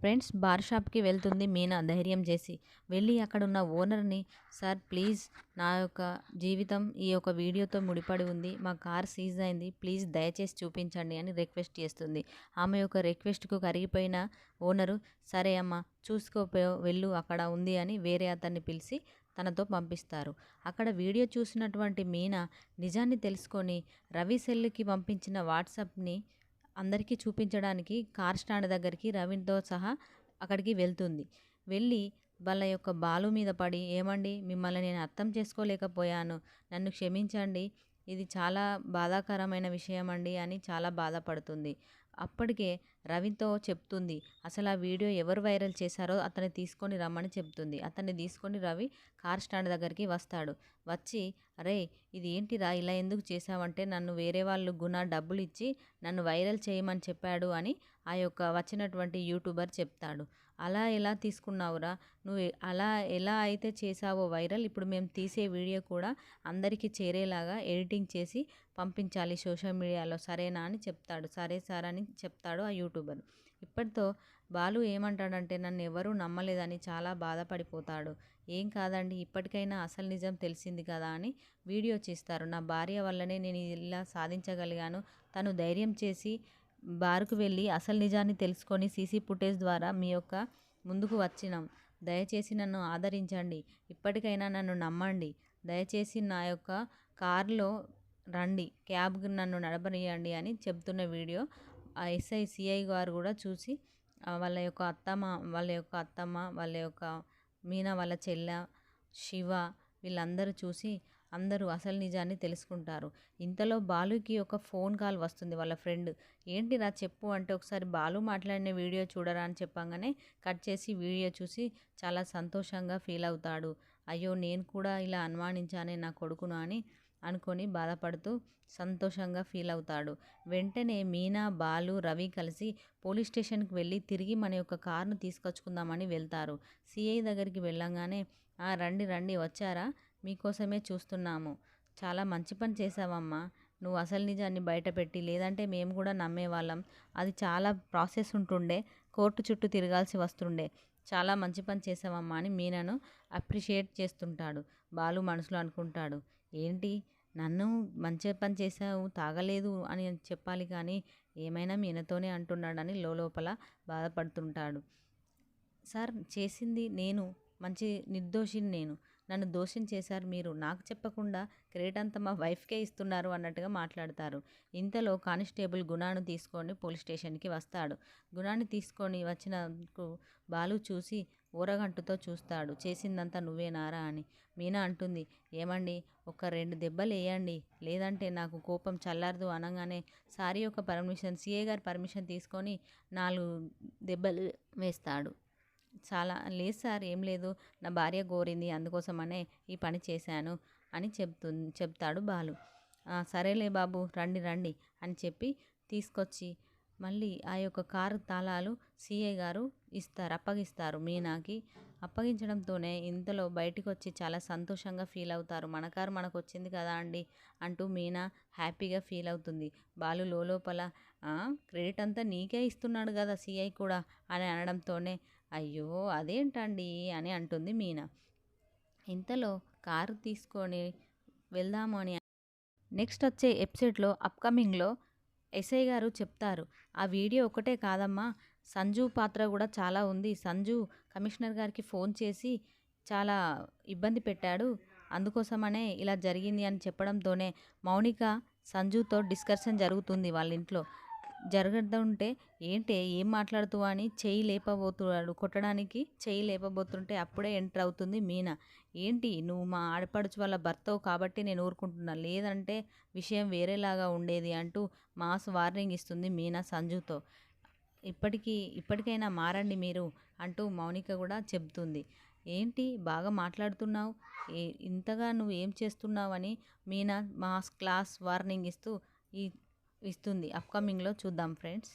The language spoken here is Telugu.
ఫ్రెండ్స్ బార్ షాప్‌కి వెళ్తుంది మీనా ధైర్యం చేసి. వెళ్ళి అక్కడున్న ఓనర్‌ని సార్ ప్లీజ్ నా యొక్క జీవితం ఈ యొక్క వీడియోతో ముడిపడి ఉంది. మా కార్ సీజ్ అయింది. ప్లీజ్ దయచేసి చూపించండి అని రిక్వెస్ట్ చేస్తుంది. ఆమె యొక్క రిక్వెస్ట్‌కు కరిగిపోయిన ఓనరు సరే అమ్మ వెళ్ళు అక్కడ ఉంది అని వేరే అతన్ని పిలిచి తనతో పంపిస్తారు. అక్కడ వీడియో చూసినటువంటి మీనా నిజాన్ని తెలుసుకొని రవి సెల్‌కి పంపించిన వాట్సాప్‌ని అందరికీ చూపించడానికి కార్ స్టాండ్ దగ్గరికి రవితో సహా అక్కడికి వెళ్తుంది. వెళ్ళి వాళ్ళ యొక్క బాలు మీద పడి ఏమండి మిమ్మల్ని నేను అర్థం చేసుకోలేకపోయాను, నన్ను క్షమించండి, ఇది చాలా బాధాకరమైన విషయం అండి అని చాలా బాధపడుతుంది. అప్పటికే రవితో చెప్తుంది అసలు ఆ వీడియో ఎవరు వైరల్ చేశారో అతన్ని తీసుకొని రమ్మని చెప్తుంది. అతన్ని తీసుకొని రవి కార్ స్టాండ్ దగ్గరికి వస్తాడు. వచ్చి అరే ఇది ఏంటిరా ఇలా ఎందుకు చేసావంటే నన్ను వేరే వాళ్ళు గుణ డబ్బులు ఇచ్చి నన్ను వైరల్ చేయమని చెప్పాడు అని ఆ యొక్క వచ్చినటువంటి యూట్యూబర్ చెప్తాడు. అలా ఎలా తీసుకున్నావురా, నువ్వు అలా ఎలా అయితే చేసావో వైరల్, ఇప్పుడు మేము తీసే వీడియో కూడా అందరికీ చేరేలాగా ఎడిటింగ్ చేసి పంపించాలి సోషల్ మీడియాలో సరేనా అని చెప్తాడు. సరే సార్ అని చెప్తాడు ఆ యూట్యూబర్. ఇప్పటితో బాలు ఏమంటాడంటే నన్ను ఎవరూ నమ్మలేదని చాలా బాధపడిపోతాడు. ఏం కాదండి ఇప్పటికైనా అసలు నిజం తెలిసింది కదా అని వీడియో చేస్తారు. నా భార్య వల్లనే నేను ఇలా సాధించగలిగాను, తను ధైర్యం చేసి బార్కు వెళ్ళి అసలు నిజాన్ని తెలుసుకొని సీసీ ఫుటేజ్ ద్వారా మీ యొక్క ముందుకు వచ్చినాం. దయచేసి నన్ను ఆదరించండి, ఇప్పటికైనా నన్ను నమ్మండి, దయచేసి నా యొక్క కారులో రండి, క్యాబ్కి నన్ను నడపనియండి అని చెప్తున్న వీడియో ఆ ఎస్ఐ సిఐ గారు కూడా చూసి వాళ్ళ యొక్క అత్తమ్మ వాళ్ళ యొక్క మీనా వాళ్ళ చెల్ల శివ వీళ్ళందరూ చూసి అందరూ అసలు నిజాన్ని తెలుసుకుంటారు. ఇంతలో బాలుకి ఒక ఫోన్ కాల్ వస్తుంది వాళ్ళ ఫ్రెండ్. ఏంటిరా చెప్పు అంటే ఒకసారి బాలు మాట్లాడిన వీడియో చూడరా అని చెప్పంగానే కట్ చేసి వీడియో చూసి చాలా సంతోషంగా ఫీల్ అవుతాడు. అయ్యో నేను కూడా ఇలా అనుమానించానే నా కొడుకును అని అనుకొని బాధపడుతూ సంతోషంగా ఫీల్ అవుతాడు. వెంటనే మీనా బాలు రవి కలిసి పోలీస్ స్టేషన్కి వెళ్ళి తిరిగి మన యొక్క కార్ను తీసుకొచ్చుకుందామని వెళ్తారు. సిఐ దగ్గరికి వెళ్ళంగానే రండి రండి వచ్చారా, మీకోసమే చూస్తున్నాము, చాలా మంచి పని చేసావమ్మా, నువ్వు అసలు నిజాన్ని బయటపెట్టి లేదంటే మేము కూడా నమ్మేవాళ్ళం, అది చాలా ప్రాసెస్ ఉంటుండే, కోర్టు చుట్టూ తిరగాల్సి వస్తుండే, చాలా మంచి పని చేసావమ్మా అని మీనాను అప్రిషియేట్ చేస్తుంటాడు. బాలు మనసులో అనుకుంటాడు ఏంటి నన్ను మంచి పని చేసావు తాగలేదు అని చెప్పాలి కానీ ఏమైనా మీనతోనే అంటున్నాడని లోపల బాధపడుతుంటాడు. సార్ చేసింది నేను, మంచి నిర్దోషిని నేను, నన్ను దోషం చేశారు మీరు, నాకు చెప్పకుండా క్రెడిట్ అంతా మా వైఫ్కే ఇస్తున్నారు అన్నట్టుగా మాట్లాడతారు. ఇంతలో కానిస్టేబుల్ గుణాను తీసుకొని పోలీస్ స్టేషన్కి వస్తాడు. గుణాన్ని తీసుకొని వచ్చినందుకు బాలు చూసి ఊరగంటుతో చూస్తాడు. చేసిందంతా నువ్వేనారా అని. మీనా అంటుంది ఏమండి ఒక 2 దెబ్బలు వేయండి, లేదంటే నాకు కోపం చల్లారదు అనగానే సారీ యొక్క పర్మిషన్ సిఏ గారి పర్మిషన్ తీసుకొని 4 దెబ్బలు వేస్తాడు. చాలా లేదు సార్ ఏం లేదు, నా భార్య కోరింది అందుకోసమనే ఈ పని చేశాను అని చెప్తాడు బాలు. సరేలే బాబు రండి రండి అని చెప్పి తీసుకొచ్చి మళ్ళీ ఆ యొక్క కారు తాళాలు సిఐ గారు అప్పగిస్తారు మీనాకి. అప్పగించడంతోనే ఇంతలో బయటికి వచ్చి చాలా సంతోషంగా ఫీల్ అవుతారు. మన కారు మనకు వచ్చింది కదా అండి అంటూ మీనా హ్యాపీగా ఫీల్ అవుతుంది. బాలు లోపల క్రెడిట్ అంతా నీకే ఇస్తున్నాడు కదా సిఐ కూడా అని అనడంతోనే అయ్యో అదేంటండి అని అంటుంది మీనా. ఇంతలో కారు తీసుకొని వెళ్దాము అని నెక్స్ట్ వచ్చే ఎపిసోడ్లో అప్కమింగ్లో ఎస్ఐ గారు చెప్తారు ఆ వీడియో ఒకటే కాదమ్మా, సంజు పాత్ర కూడా చాలా ఉంది, సంజు కమిషనర్ గారికి ఫోన్ చేసి చాలా ఇబ్బంది పెట్టాడు, అందుకోసమనే ఇలా జరిగింది అని చెప్పడంతోనే మౌనిక సంజుతో డిస్కషన్ జరుగుతుంది వాళ్ళ ఇంట్లో. జరుగుతుంటే ఏం మాట్లాడుతూ అని కొట్టడానికి చెయ్యి లేపబోతుంటే అప్పుడే ఎంటర్ అవుతుంది మీనా. ఏంటి నువ్వు మా ఆడపడుచు వాళ్ళ భర్తవు కాబట్టి నేను ఊరుకుంటున్నా, లేదంటే విషయం వేరేలాగా ఉండేది అంటూ మాస్ వార్నింగ్ ఇస్తుంది మీనా సంజుతో. ఇప్పటికైనా మారండి మీరు అంటూ మౌనిక కూడా చెప్తుంది. ఏంటి బాగా మాట్లాడుతున్నావు, ఇంతగా నువ్వు ఏం చేస్తున్నావు అని మీనా మాస్ క్లాస్ వార్నింగ్ ఇస్తుంది. అప్కమింగ్లో చూద్దాం ఫ్రెండ్స్.